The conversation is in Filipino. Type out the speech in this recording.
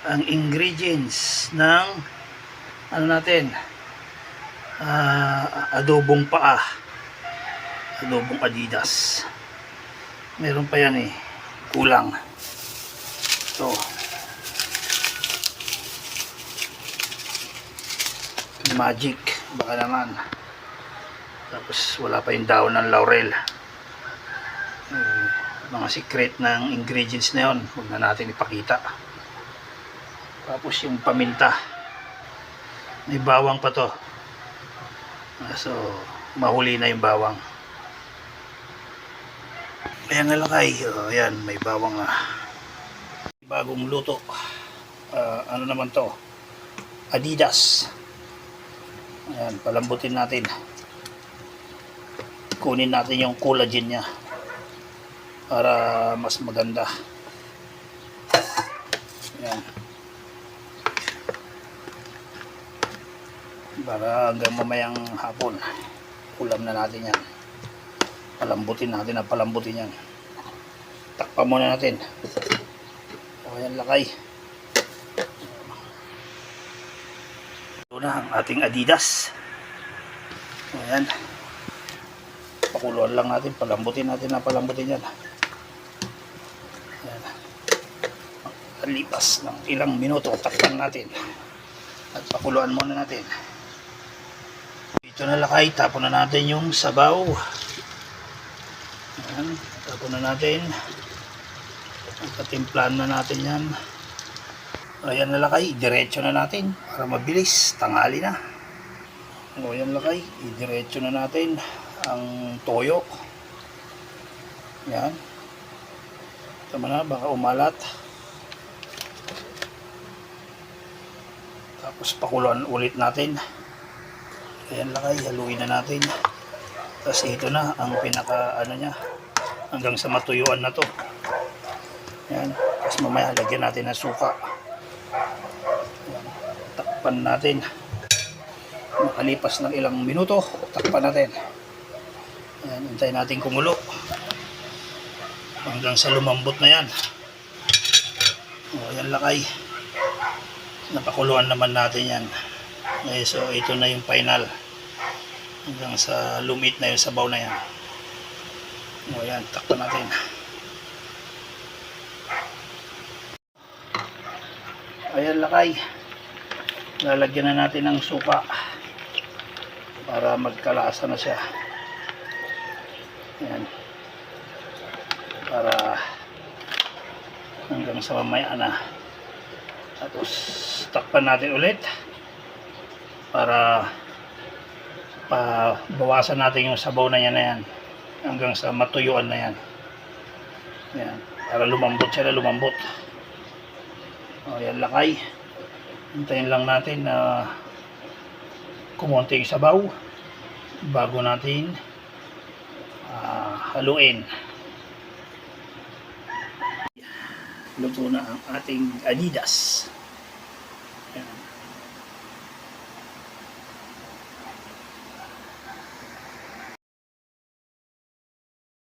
ang ingredients ng ano natin, adobong paa, adobong Adidas. Meron pa yan eh, kulang. Ito, magic, baka naman. Tapos wala pa yung daon ng laurel. Mga secret ng ingredients na yun, huwag na natin ipakita. Tapos yung paminta, may bawang pa to. So mahuli na yung bawang. Ayan nalakay, ayan, may bawang bagong luto. Ano naman to, Adidas. Ayan, palambutin natin, kunin natin yung collagen nya para mas maganda. Ayan, para hanggang mamayang hapon ulam na natin yan. Palambutin natin ang palambutin yan. Takpan muna natin. Ayan lakay. Ito na ang ating Adidas. Ayan, pakuluan lang natin, palambutin natin na palambutin yan. Ayan, lipas ng ilang minuto takpan natin at pakuluan muna natin. Ito na lakay, tapon na natin yung sabaw. Ayan, tapon na natin, patimplahan na natin yan. Ayan na lakay, diretso na natin para mabilis, tanghali na. O yan lakay, idiretso na natin ang toyo. Yan, tama na, baka umalat. Tapos pakuluan ulit natin. Ayan lakay, haluin na natin. Tapos ito na ang pinaka ano nya, hanggang sa matuyuan na to. Yan, tapos mamaya lagyan natin ng suka. Yan, takpan natin. Makalipas ng ilang minuto, takpan natin. Ayan, hintayin natin kumulo hanggang sa lumambot na yan. O yan lakay, napakuluan naman natin yan. So ito na yung final, hanggang sa lumit na yung sabaw na yan. O yan, takpan natin. Ayan lakay, lalagyan na natin ng suka para magkalasa na siya. Ayan, para hanggang sa mamaya na. Tapos takpan natin ulit para bawasan natin yung sabaw na yan hanggang sa matuyuan na yan. Ayan, para lumambot siya na lumambot. O yan lakay, hintayin lang natin na kumonti yung sabaw bago natin haluin. Luto na ang ating Adidas.